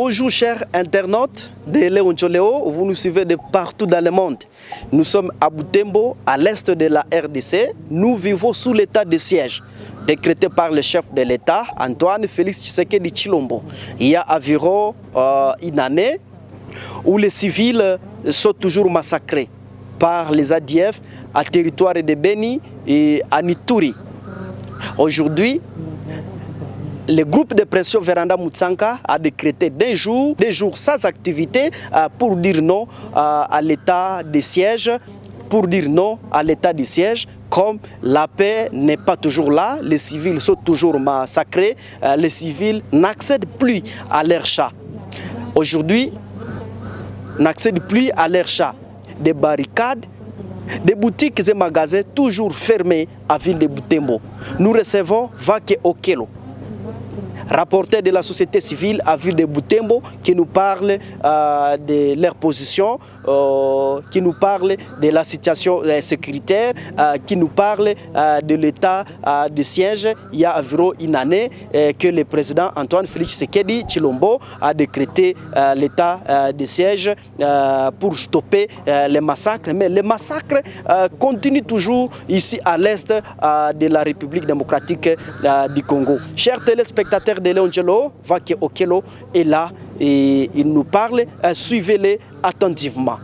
Bonjour chers internautes de Léon Tcholéo, vous nous suivez de partout dans le monde. Nous sommes à Butembo, à l'est de la RDC. Nous vivons sous l'état de siège décrété par le chef de l'État, Antoine Félix Tshisekedi Tshilombo. Il y a environ une année où les civils sont toujours massacrés par les ADF à territoire de Beni et à Ituri. Aujourd'hui, le groupe de pression Véranda Mutsanka a décrété des jours sans activité pour dire non à l'état de siège, comme la paix n'est pas toujours là, les civils sont toujours massacrés, les civils n'accèdent plus à leur chat. Aujourd'hui, n'accèdent plus à leur chat. Des barricades, des boutiques et magasins toujours fermés à ville de Butembo. Nous recevons Vake Okelo, rapporteur de la société civile à ville de Butembo, qui nous parle de leur position, qui nous parle de la situation sécuritaire, qui nous parle de l'état de siège. Il y a environ une année que le président Antoine Félix Tshisekedi Tshilombo a décrété l'état de siège pour stopper les massacres. Mais les massacres continuent toujours ici à l'est de la République démocratique du Congo. Chers téléspectateurs de Léon Tcholéo, Vake Okelo est là et il nous parle. Suivez-les attentivement.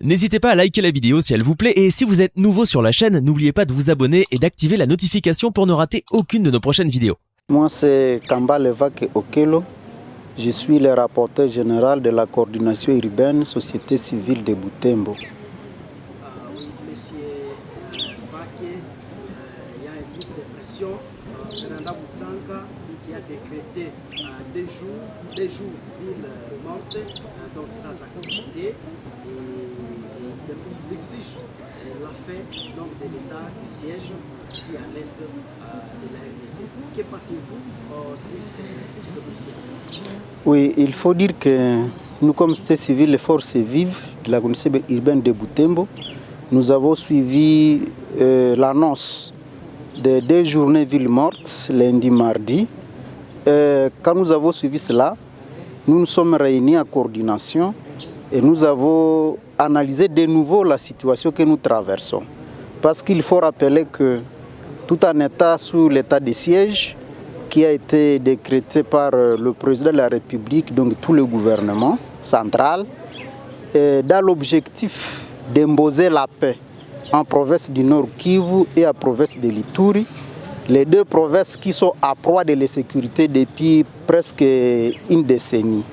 N'hésitez pas à liker la vidéo si elle vous plaît et si vous êtes nouveau sur la chaîne, n'oubliez pas de vous abonner et d'activer la notification pour ne rater aucune de nos prochaines vidéos. Moi c'est Kambale Vake Okelo, je suis le rapporteur général de la coordination urbaine Société civile de Butembo. Oui, monsieur Vake, il y a un groupe de pression, Véranda Mutsanka, qui a décrété des jours ville morte, donc sans activité. Ils exigent la fin donc, de l'état de siège ici à l'est de la RDC. Que pensez-vous sur ce dossier? Oui, il faut dire que nous, comme société civile, les forces vives de la communauté urbaine de Butembo, nous avons suivi l'annonce de 2 journées ville mortes, lundi, mardi. Quand nous avons suivi cela, nous nous sommes réunis en coordination et nous avons analysé de nouveau la situation que nous traversons. Parce qu'il faut rappeler que tout un État sous l'état de siège qui a été décrété par le président de la République, donc tout le gouvernement central, dans l'objectif d'imposer la paix en province du Nord Kivu et en province de l'Ituri, les 2 provinces qui sont à proie de l'insécurité depuis presque une décennie.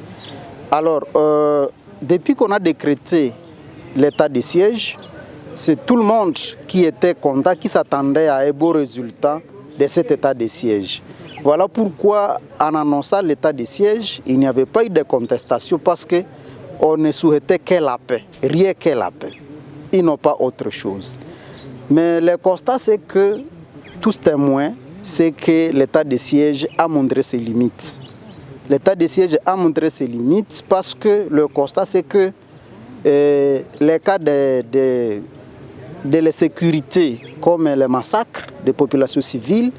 Alors, depuis qu'on a décrété l'état de siège, c'est tout le monde qui était content, qui s'attendait à un beau résultat de cet état de siège. Voilà pourquoi, en annonçant l'état de siège, il n'y avait pas eu de contestation parce qu'on ne souhaitait que la paix, rien que la paix. Ils n'ont pas autre chose. Mais le constat, c'est que tous témoins, c'est que l'état de siège a montré ses limites. L'état de siège a montré ses limites parce que le constat, c'est que les cas de l'insécurité, comme les massacres des populations civiles,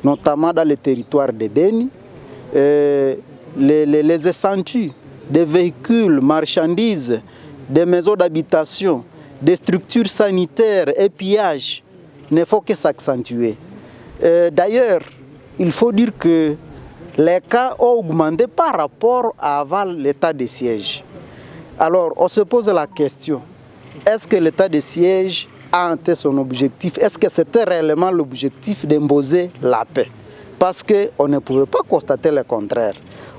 notamment dans les territoires de Beni, les incendies des véhicules, marchandises, des maisons d'habitation, des structures sanitaires et pillages ne font que s'accentuer. D'ailleurs, il faut dire que les cas ont augmenté par rapport à avant l'état de siège. Alors, on se pose la question, est-ce que l'état de siège a atteint son objectif? Est-ce que c'était réellement l'objectif d'imposer la paix? Parce qu'on ne pouvait pas constater le contraire.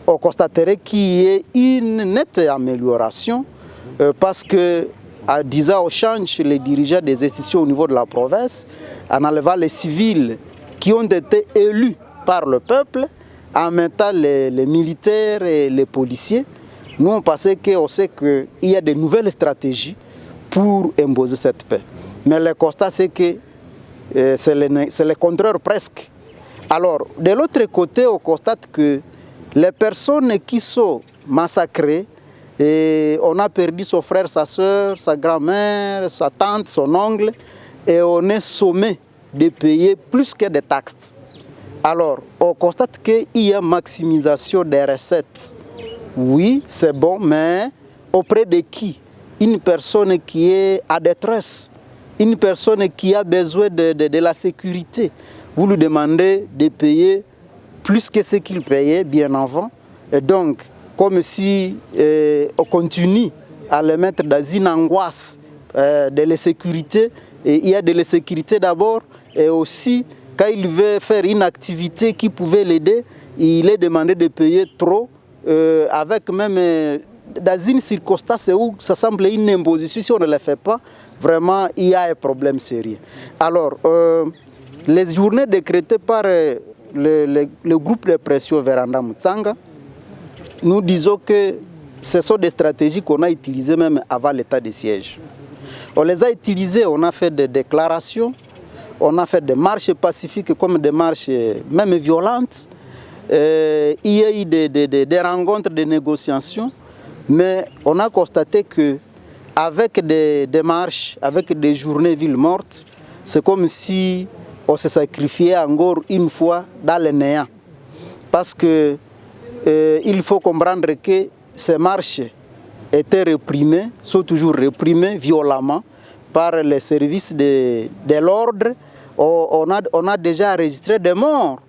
On constaterait qu'il y ait une nette amélioration parce que, en disant au change les dirigeants des institutions au niveau de la province, en enlevant les civils qui ont été élus par le peuple, en mettant les militaires et les policiers, nous on pensait qu'on sait qu'il y a de nouvelles stratégies pour imposer cette paix. Mais le constat c'est que c'est le contraire presque. Alors, de l'autre côté, on constate que les personnes qui sont massacrées, et on a perdu son frère, sa soeur, sa grand-mère, sa tante, son oncle, et on est sommé de payer plus que des taxes. Alors, on constate qu'il y a maximisation des recettes. Oui, c'est bon, mais auprès de qui? Une personne qui est à détresse, une personne qui a besoin de la sécurité. Vous lui demandez de payer plus que ce qu'il payait bien avant. Et donc, comme si on continue à le mettre dans une angoisse de l'insécurité. Et il y a de l'insécurité d'abord, et aussi, quand il veut faire une activité qui pouvait l'aider, il est demandé de payer trop, avec même dans une circonstance où ça semble une imposition. Si on ne le fait pas, vraiment, il y a un problème sérieux. Alors, les journées décrétées par le groupe de pression Véranda Mutsanga, nous disons que ce sont des stratégies qu'on a utilisées même avant l'état de siège. On les a utilisées, on a fait des déclarations, on a fait des marches pacifiques comme des marches même violentes. Il y a eu des rencontres, des négociations, mais on a constaté qu'avec des marches, avec des journées villes mortes, c'est comme si on se sacrifiait encore une fois dans le néant. Parce que il faut comprendre que ces marches étaient réprimées, sont toujours réprimées violemment par les services de l'ordre. On a déjà enregistré des morts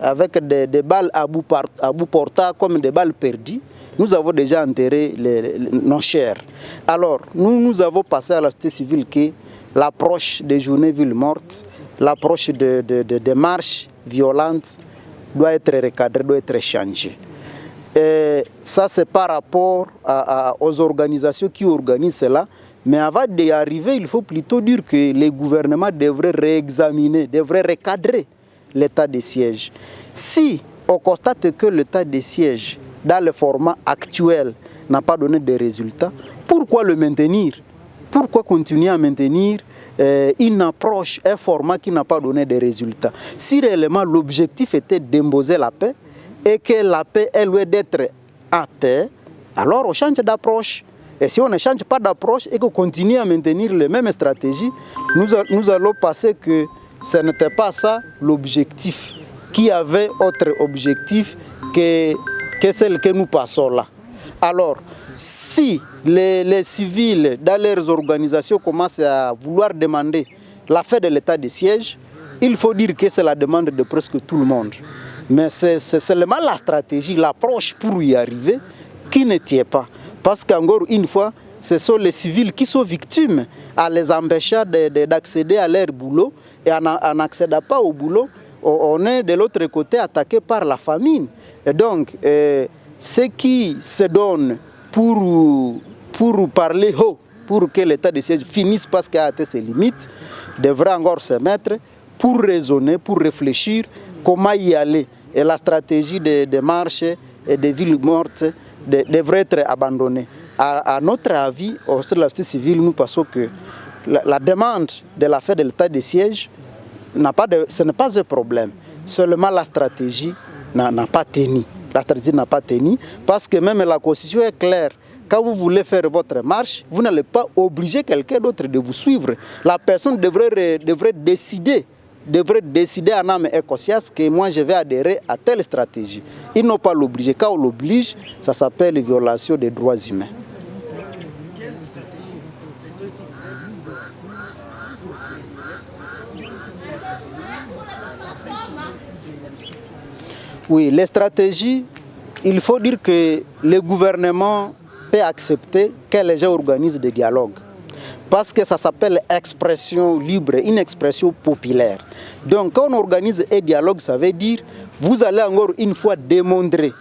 avec des balles à bout portant comme des balles perdues. Nous avons déjà enterré nos chers. Alors, nous avons passé à la société civile que l'approche des journées villes mortes, l'approche des marches violentes doit être recadrée, doit être changée. Et ça, c'est par rapport aux organisations qui organisent cela. Mais avant d'y arriver, il faut plutôt dire que les gouvernements devraient réexaminer, devraient recadrer l'état de siège. Si on constate que l'état de siège, dans le format actuel, n'a pas donné de résultats, pourquoi le maintenir? Pourquoi continuer à maintenir une approche, un format qui n'a pas donné de résultats? Si réellement l'objectif était d'imposer la paix, et que la paix est loin d'être à terre, alors on change d'approche. Et si on ne change pas d'approche et qu'on continue à maintenir les mêmes stratégies, nous allons passer que ce n'était pas ça l'objectif, qui avait autre objectif que celle que nous passons là. Alors, si les civils dans leurs organisations commencent à vouloir demander la fin de l'état de siège, il faut dire que c'est la demande de presque tout le monde. Mais c'est seulement la stratégie, l'approche pour y arriver qui ne tient pas. Parce qu'encore une fois, ce sont les civils qui sont victimes en les empêchant d'accéder à leur boulot. Et en n'accédant pas au boulot, on est de l'autre côté attaqué par la famine. Et donc, ce qui se donne pour parler haut, pour que l'état de siège finisse parce qu'il a atteint ses limites, devrait encore se mettre pour raisonner, pour réfléchir comment y aller. Et la stratégie des marches et des villes mortes devrait être abandonnée. À notre avis, au sein de la société civile, nous pensons que la demande de la fin de l'état de siège, ce n'est pas un problème. Seulement la stratégie n'a pas tenu. La stratégie n'a pas tenu parce que même la Constitution est claire. Quand vous voulez faire votre marche, vous n'allez pas obliger quelqu'un d'autre de vous suivre. La personne devrait décider en âme et conscience que moi je vais adhérer à telle stratégie. Ils n'ont pas l'obligé. Quand on l'oblige, ça s'appelle violation des droits humains. Quelle stratégie peut-on utiliser pour Oui, les stratégies, il faut dire que le gouvernement peut accepter que les gens organisent des dialogues. Parce que ça s'appelle expression libre, une expression populaire. Donc quand on organise un dialogue, ça veut dire vous allez encore une fois démontrer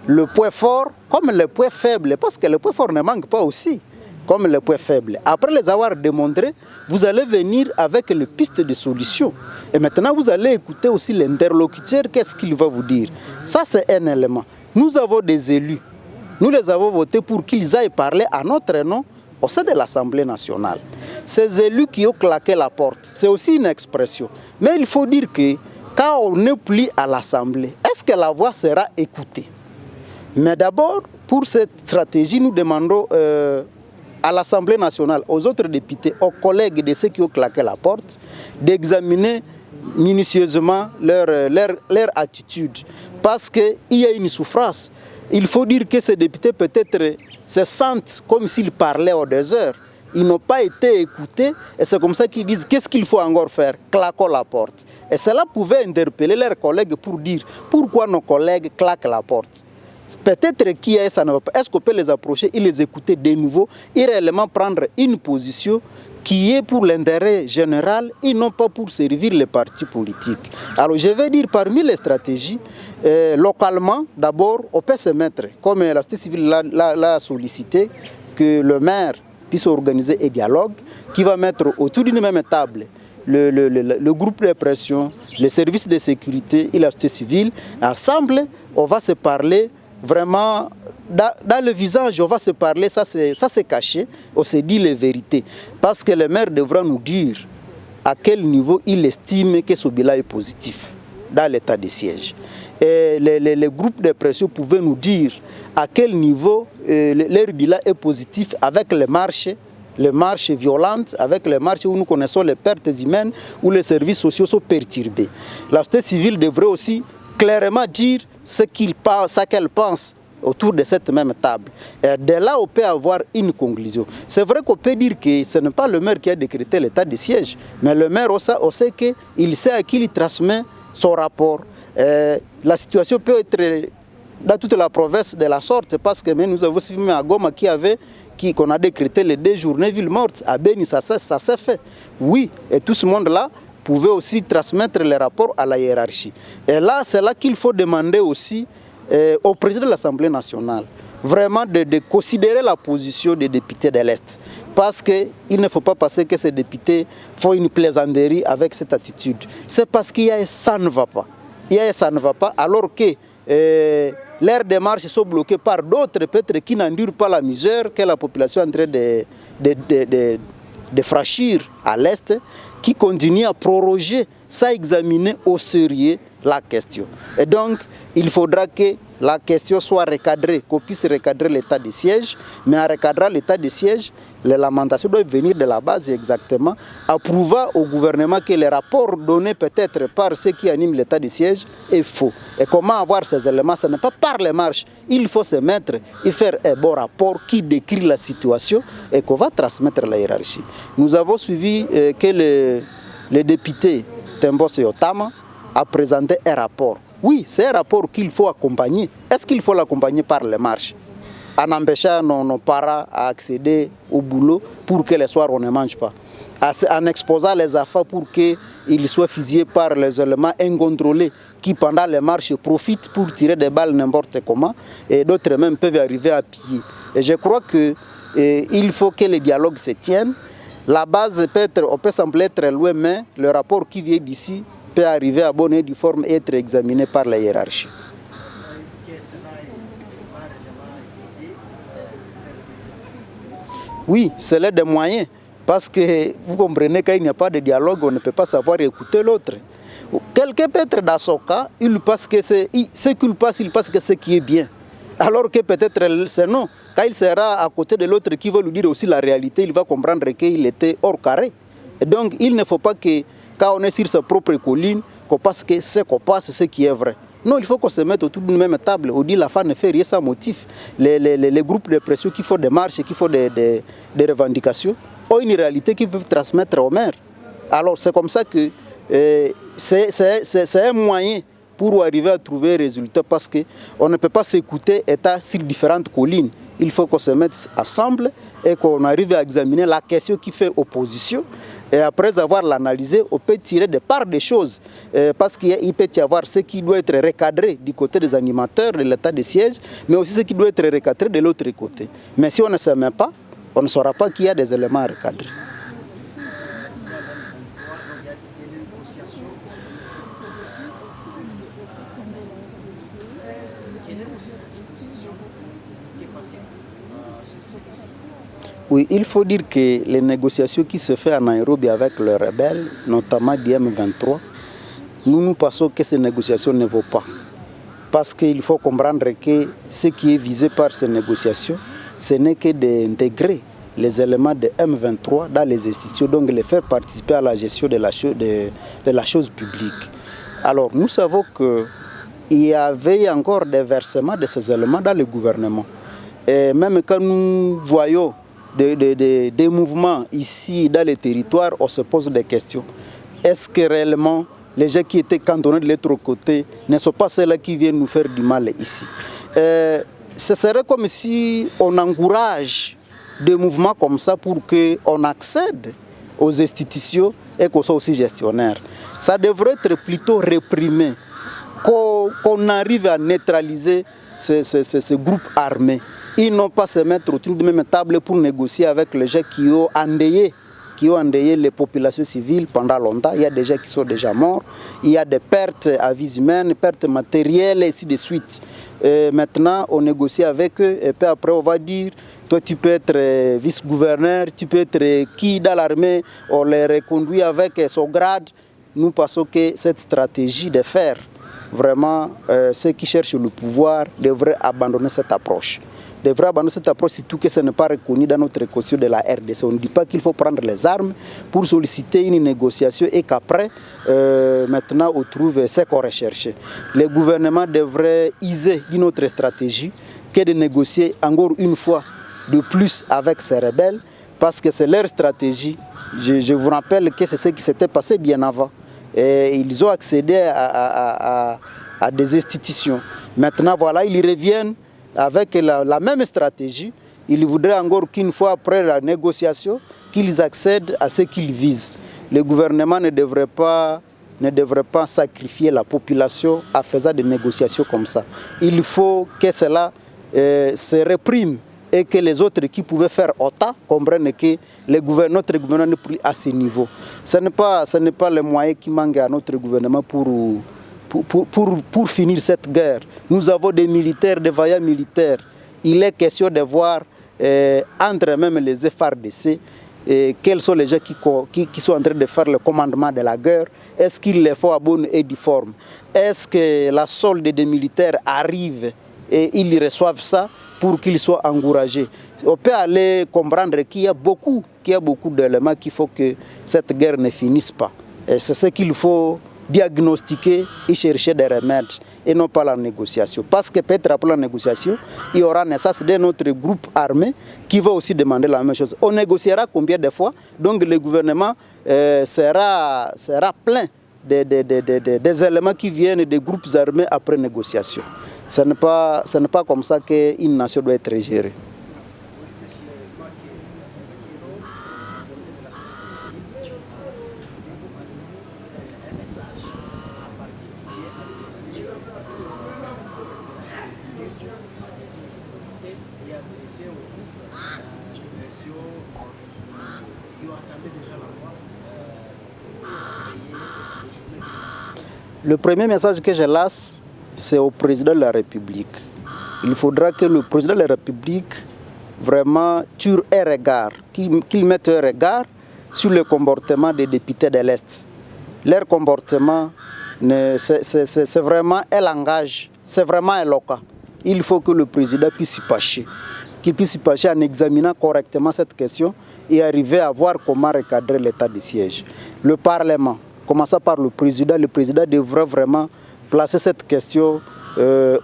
le point fort comme le point faible, parce que le point fort ne manque pas aussi, comme le point faible. Après les avoir démontrés, vous allez venir avec les pistes de solutions. Et maintenant, vous allez écouter aussi l'interlocuteur, qu'est-ce qu'il va vous dire. Ça, c'est un élément. Nous avons des élus. Nous les avons votés pour qu'ils aillent parler à notre nom au sein de l'Assemblée nationale. Ces élus qui ont claqué la porte, c'est aussi une expression. Mais il faut dire que quand on n'est plus à l'Assemblée, est-ce que la voix sera écoutée? Mais d'abord, pour cette stratégie, nous demandons à l'Assemblée nationale, aux autres députés, aux collègues de ceux qui ont claqué la porte, d'examiner minutieusement leur attitude. Parce qu'il y a une souffrance. Il faut dire que ces députés peut-être se sentent comme s'ils parlaient aux 2 heures. Ils n'ont pas été écoutés et c'est comme ça qu'ils disent qu'est-ce qu'il faut encore faire? Claquons la porte. Et cela pouvait interpeller leurs collègues pour dire pourquoi nos collègues claquent la porte. Peut-être qui est ça ne va pas. Est-ce qu'on peut les approcher et les écouter de nouveau et réellement prendre une position qui est pour l'intérêt général et non pas pour servir les partis politiques. Alors je vais dire parmi les stratégies, localement d'abord on peut se mettre, comme la société civile l'a sollicité, que le maire puisse organiser un dialogue qui va mettre autour d'une même table le groupe de pression, les services de sécurité et la société civile. Ensemble, on va se parler vraiment dans le visage, on va se parler, ça c'est caché, on se dit les vérités. Parce que le maire devra nous dire à quel niveau il estime que ce bilan est positif dans l'état de siège. Et les groupes de pression pouvaient nous dire à quel niveau leur bilan est positif avec les marches violentes, avec les marches où nous connaissons les pertes humaines, où les services sociaux sont perturbés. La société civile devrait aussi clairement dire ce qu'elle pense autour de cette même table. Et de là, on peut avoir une conclusion. C'est vrai qu'on peut dire que ce n'est pas le maire qui a décrété l'état de siège, mais le maire, on sait qu'il sait à qui il transmet son rapport. La situation peut être dans toute la province de la sorte, parce que nous avons suivi à Goma qu'on a décrété les 2 journées ville morte. À Beni, ça s'est fait. Oui, et tout ce monde-là pouvait aussi transmettre les rapports à la hiérarchie. Et là, c'est là qu'il faut demander aussi au président de l'Assemblée nationale vraiment de considérer la position des députés de l'Est. Parce qu'il ne faut pas penser que ces députés font une plaisanterie avec cette attitude. C'est parce qu'il y a ça ne va pas. Il y a ça ne va pas alors que leurs démarches sont bloquées par d'autres peut-être qui n'endurent pas la misère que la population est en train de franchir à l'Est, qui continue à proroger sans examiner au sérieux la question. Et donc, il faudra que la question soit recadrée, qu'on puisse recadrer l'état de siège, mais en recadrant l'état de siège, les lamentations doivent venir de la base exactement, approuvant au gouvernement que les rapports donnés peut-être par ceux qui animent l'état de siège est faux. Et comment avoir ces éléments? Ce n'est pas par les marches. Il faut se mettre et faire un bon rapport qui décrit la situation et qu'on va transmettre à la hiérarchie. Nous avons suivi que le député Tembos Yotama a présenté un rapport. Oui, c'est un rapport qu'il faut accompagner. Est-ce qu'il faut l'accompagner par les marches? En empêchant nos parents à accéder au boulot pour que les soirs on ne mange pas. En exposant les enfants pour qu'ils soient fusillés par les éléments incontrôlés qui pendant les marches profitent pour tirer des balles n'importe comment et d'autres même peuvent arriver à piller. Et je crois qu'il faut que le dialogue se tienne. La base on peut sembler être loin, mais le rapport qui vient d'ici peut arriver à bonne et due forme et être examiné par la hiérarchie. Oui, c'est l'un des moyens. Parce que vous comprenez qu'il n'y a pas de dialogue, on ne peut pas savoir écouter l'autre. Quelqu'un peut être dans son cas, il pense que il pense que c'est ce qui est bien. Alors que peut-être c'est non. Quand il sera à côté de l'autre qui va lui dire aussi la réalité, il va comprendre qu'il était hors carré. Et donc il ne faut pas que quand on est sur sa propre colline, qu'on pense que ce qu'on passe, c'est ce qui est vrai. Non, il faut qu'on se mette autour d'une même table. On dit la femme ne fait rien sans motif. Les groupes de pression qui font des marches, qui font des revendications, ont une réalité qu'ils peuvent transmettre au maire. Alors c'est comme ça que c'est un moyen pour arriver à trouver un résultat, parce qu'on ne peut pas s'écouter étant sur différentes collines. Il faut qu'on se mette ensemble et qu'on arrive à examiner la question qui fait opposition. Et après avoir l'analysé, on peut tirer de part des choses. Parce qu'il peut y avoir ce qui doit être recadré du côté des animateurs de l'état de siège, mais aussi ce qui doit être recadré de l'autre côté. Mais si on ne se met pas, on ne saura pas qu'il y a des éléments à recadrer. Oui, il faut dire que les négociations qui se font à Nairobi avec les rebelles, notamment du M23, nous pensons que ces négociations ne vaut pas. Parce qu'il faut comprendre que ce qui est visé par ces négociations, ce n'est que d'intégrer les éléments de M23 dans les institutions, donc les faire participer à la gestion de la chose publique. Alors nous savons qu'il y avait encore des versements de ces éléments dans le gouvernement. Et même quand nous voyons des mouvements ici dans les territoires, on se pose des questions. Est-ce que réellement les gens qui étaient cantonnés de l'autre côté ne sont pas ceux-là qui viennent nous faire du mal ici? Ce serait comme si on encourage des mouvements comme ça pour qu'on accède aux institutions et qu'on soit aussi gestionnaire. Ça devrait être plutôt réprimé, qu'on arrive à neutraliser ces groupes armés. Ils n'ont pas à se mettre autour de même table pour négocier avec les gens qui ont endeuillé les populations civiles pendant longtemps. Il y a des gens qui sont déjà morts, il y a des pertes à vie humaine, pertes matérielles et ainsi de suite. Maintenant, on négocie avec eux et puis après on va dire, toi tu peux être vice-gouverneur, tu peux être qui dans l'armée, on les reconduit avec son grade. Nous pensons que cette stratégie de faire vraiment ceux qui cherchent le pouvoir devraient abandonner cette approche. Devrait abandonner cette approche, surtout que ce n'est pas reconnu dans notre constitution de la RDC. On ne dit pas qu'il faut prendre les armes pour solliciter une négociation et qu'après, maintenant, on trouve ce qu'on recherche. Le gouvernement devrait user d'une autre stratégie que de négocier encore une fois de plus avec ces rebelles, parce que c'est leur stratégie. Je vous rappelle que c'est ce qui s'était passé bien avant. Et ils ont accédé à des institutions. Maintenant, voilà, ils reviennent avec la même stratégie. Ils voudraient encore qu'une fois après la négociation, qu'ils accèdent à ce qu'ils visent. Le gouvernement ne devrait pas sacrifier la population en faisant des négociations comme ça. Il faut que cela se réprime et que les autres qui pouvaient faire autant comprennent que notre gouvernement n'est plus à ce niveau. Ce n'est pas le moyen qui manque à notre gouvernement pour finir cette guerre. Nous avons des militaires, des vaillants militaires. Il est question de voir entre même les FARDC quels sont les gens qui sont en train de faire le commandement de la guerre. Est-ce qu'il les faut à bonne et due forme? Est-ce que la solde des militaires arrive et ils reçoivent ça pour qu'ils soient encouragés? On peut aller comprendre qu'il y a beaucoup d'éléments qu'il faut que cette guerre ne finisse pas. Et c'est ce qu'il faut diagnostiquer et chercher des remèdes et non pas la négociation. Parce que peut-être après la négociation, il y aura naissance de notre groupe armé qui va aussi demander la même chose. On négociera combien de fois? Donc le gouvernement sera plein des éléments qui viennent des groupes armés après négociation. Ce n'est pas comme ça qu'une nation doit être gérée. Le premier message que je lance, c'est au président de la République. Il faudra que le président de la République vraiment tire un regard, qu'il mette un regard sur le comportement des députés de l'Est. Leur comportement, c'est vraiment un langage, c'est vraiment un local. Il faut que le président puisse s'y pencher, qu'il puisse s'y pencher en examinant correctement cette question et arriver à voir comment recadrer l'état de siège. Le Parlement, commençant par le président devrait vraiment placer cette question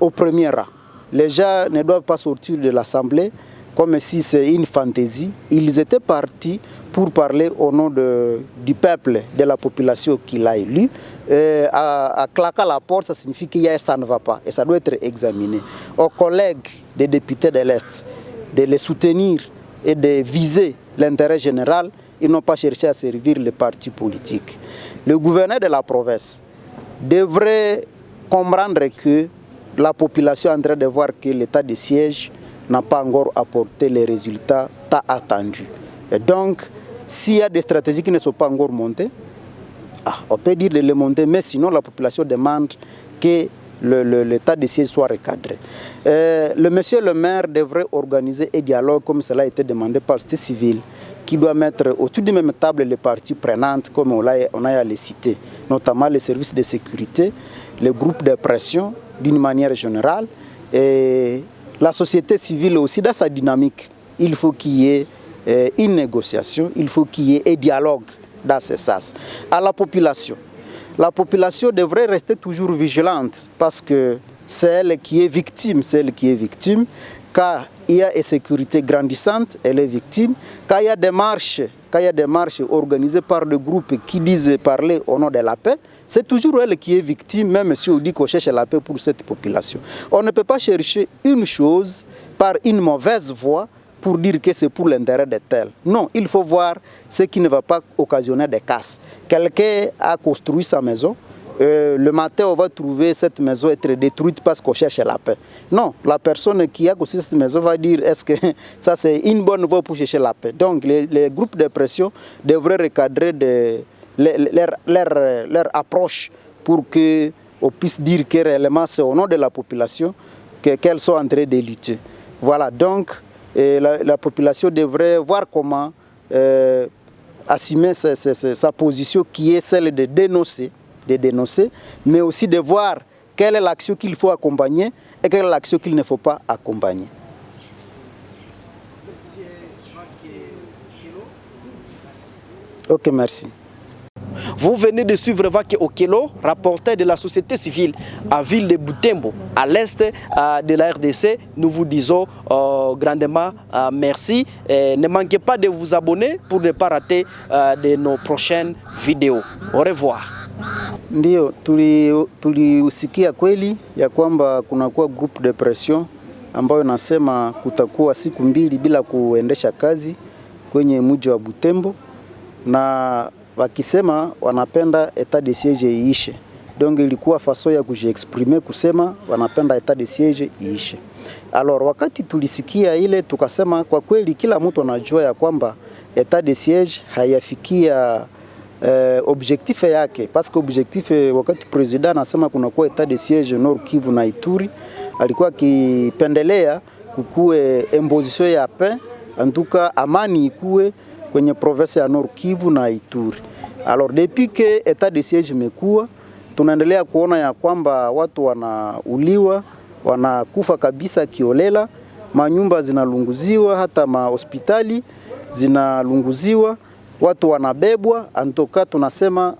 au premier rang. Les gens ne doivent pas sortir de l'Assemblée comme si c'est une fantaisie. Ils étaient partis pour parler au nom du peuple, de la population qui l'a élu. À claquer la porte, ça signifie qu'il y a ça ne va pas et ça doit être examiné. Aux collègues des députés de l'Est, de les soutenir et de viser l'intérêt général, ils n'ont pas cherché à servir les partis politiques. Le gouverneur de la province devrait comprendre que la population est en train de voir que l'état de siège n'a pas encore apporté les résultats attendus. Et donc, s'il y a des stratégies qui ne sont pas encore montées, on peut dire de les monter, mais sinon la population demande que l'état de siège soit recadré. Le monsieur le maire devrait organiser un dialogue comme cela a été demandé par la société civile qui doit mettre autour de même table les parties prenantes, comme on a les citer, notamment les services de sécurité, les groupes de pression d'une manière générale, et la société civile aussi dans sa dynamique. Il faut qu'il y ait une négociation, il faut qu'il y ait un dialogue dans ce sens. À la population devrait rester toujours vigilante parce que c'est elle qui est victime, car il y a une sécurité grandissante, elle est victime. Quand il y a des marches organisées par des groupes qui disent parler au nom de la paix, c'est toujours elle qui est victime, même si on dit qu'on cherche la paix pour cette population. On ne peut pas chercher une chose par une mauvaise voie pour dire que c'est pour l'intérêt de tel. Non, il faut voir ce qui ne va pas occasionner des casses. Quelqu'un a construit sa maison, le matin on va trouver cette maison être détruite parce qu'on cherche la paix. Non, la personne qui a construit cette maison va dire est-ce que ça c'est une bonne voie pour chercher la paix. Donc les groupes de pression devraient recadrer leur approche pour qu'on puisse dire que réellement c'est au nom de la population qu'elles sont en train de lutter. Voilà, donc la population devrait voir comment assumer sa position qui est celle de dénoncer, mais aussi de voir quelle est l'action qu'il faut accompagner et quelle est l'action qu'il ne faut pas accompagner. Ok, merci. Vous venez de suivre Vake Okelo, rapporteur de la société civile à ville de Butembo, à l'est de la RDC. Nous vous disons grandement merci. Ne manquez pas de vous abonner pour ne pas rater de nos prochaines vidéos. Au revoir. Ndio, tuliusikia kweli ya kwamba kunakuwa group de pression ambayo nasema kutakuwa siku 2 bila kuendesha kazi kwenye mji wa Butembo, na wakisema wanapenda etat de siege iishe. Donc ilikuwa façon ya kujiexprimer kusema wanapenda etat de siege iishe. Alors wakati tulisikia ile tukasema kwa kweli kila mtu anajua ya kwamba etat de siege hayafikia objectif yake, parce que objectif wakati president anasema kunakuwa etat de siege Nord Kivu na Ituri, alikuwa kipendelea kukue imposition ya paix, en tout cas amani ikue kwenye province ya Nord Kivu na Ituri. Alors depuis que etat de siege imekuwa, tunaendelea kuona ya kwamba watu wanauliwa, wanakufa kabisa kiolela, manyumba zinalunguziwa, hata mahospitali zinalunguziwa, watu wanabebwa. Antoka tunasema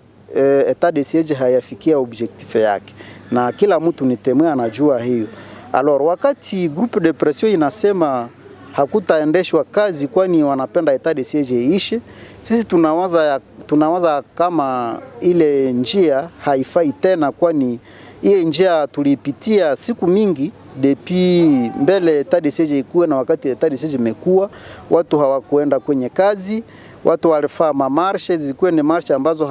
etat de siege hayafikia objectif yake, na kila mtu ni temwe anajua hiyo. Alors wakati groupe de pression inasema hakutaendeshwa kazi kwani wanapenda etat de siege iishe, sisi tunawaza kama ile njia haifai tena, kwani ile njia tulipitia siku mingi depuis mbele etat de siege ikuwe, na wakati etat de siege imekuwa watu hawakuenda kwenye kazi, watu walifaa mamarshe, zikuwe ni marshe ambazo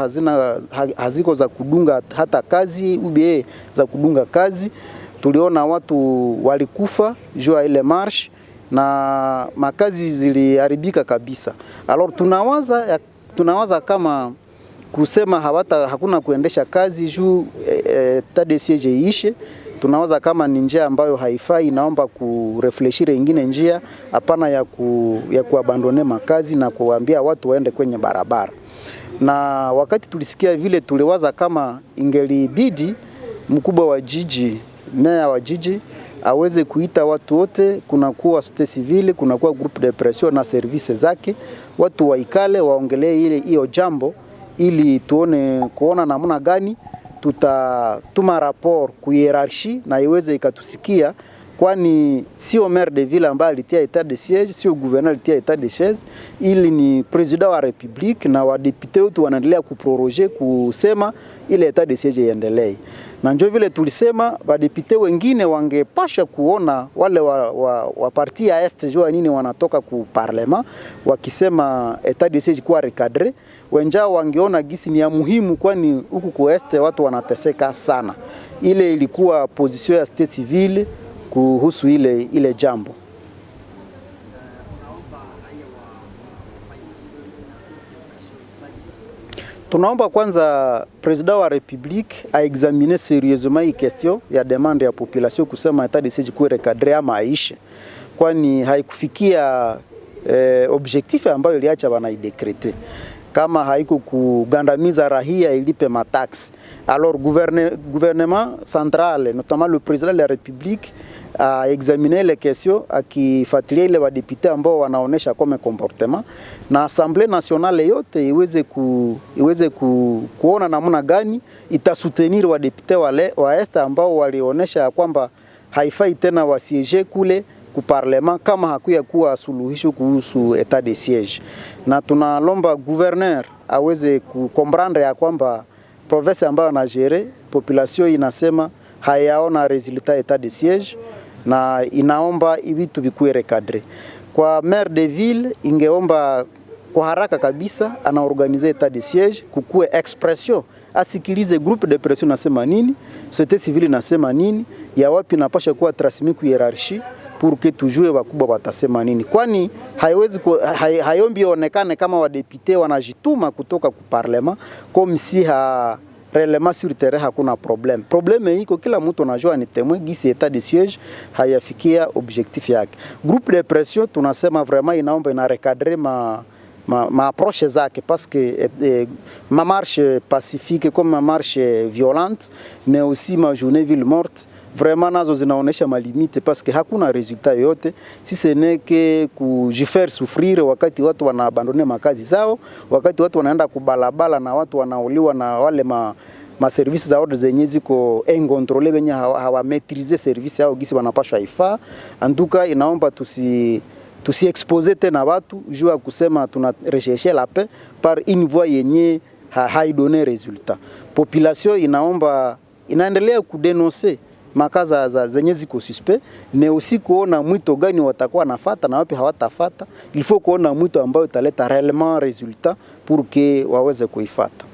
haziko za kudunga hata kazi ubie za kudunga kazi. Tuliona watu walikufa juu ile marsh na makazi ziliharibika kabisa. Alors tunawaza kama kusema hakuna kuendesha kazi juu etat de siege iishe, tunawaza kama ni njia ambayo haifai. Naomba kurefleshire ingine njia, hapana ya kuabandone makazi na kuambia watu waende kwenye barabara. Na wakati tulisikia vile tuliwaza kama ingelibidi mkubwa wa jiji, meya wa jiji aweze kuita watu wote, kunakuwa societe civile, kunakuwa groupe de pression na service zake, watu waikale waongelee hiyo jambo ili kuona namna gani tutatuma rapport ku hierarchie na iweze ikatusikia, kwani sio maire de ville ambaye alitia etat de siege, sio gouverneur alitia etat de siege, ili ni president wa republique na wa député wetu wanaendelea kuproroger kusema ile etat de siege iendelee. Na ndio vile tulisema ba député wengine wangepasha kuona wale wa parti ya est jua nini wanatoka ku parlement wakisema etat de siege kwa recadrer, wenjao wangeona gisi ni ya muhimu, kwani huku ku est watu wanateseka sana. Ile ilikuwa position ya state civile kuhusu ile jambo. Tunaomba kwanza president wa republique a examiner sérieusement hii question ya demande ya population kusema etat de siege kwa recadrer ama aishe, kwani haikufikia objectif ambayo iliacha wanaidekrete. Kama haiko kugandamiza rahia ilipe mataxi. Alors gouvernement central, notamment le président de la République, a examiné les questions akifuatilia ile wadepute ambao wanaonesha kome comportement, na Assemblée nationale yote iweze kuona namna gani itasoutenir wadepute wa Est ambao walionesha kwamba haifai tena wasiege kule ku parlement kama hakuya kuwa suluhisho kuhusu etat de siège. Na tunalomba gouverneur aweze kukomprendre ya kwamba province ambayo anajere population inasema hayaona resultat etat de siège, na inaomba vitu vikuwe recadre. Kwa maire de ville ingeomba kwa haraka kabisa anaorganize etat de siège, kukuwe expression, asikilize groupe de pression nasema nini, société civile nasema nini, ya wapi napasha kuwa transmis ku hierarchie pour que tujue wakubwa watasema nini. Kwani hayombi onekane kama wadepute wanajituma kutoka ku parlement comme si réellement sur terrain hakuna problème. Problème iko kila mtu anajua ni témoin gisi etat de siège hayafikia objectif yake. Groupe de pression tunasema vraiment inaomba ina recadrer ma approche zake, parce que ma marche pacifique comme ma marche violente, mais aussi ma journée ville morte, vraiment nazo zinaonesha ma limite, parce que hakuna resultat yote si ce n'est que kujifaire souffrir wakati watu wanaabandone makazi zao, wakati watu wanaenda kubalabala na watu wanauliwa na wale ma services za ordre zenye ziko incontrôlé benye hawa maîtriser service yao gisi wanapashwa ifa. Antuka inaomba tusi expose tena watu juu ya kusema tuna rechercher la paix par une voie yenye haidone resultat. Population inaendelea kudenoncer makaza za zenye ziko suspect, mais aussi kuona mwito gani watakuwa nafata na wapi hawatafata. Il faut kuona mwito ambayo italeta réellement resultat pour que waweze kuifata.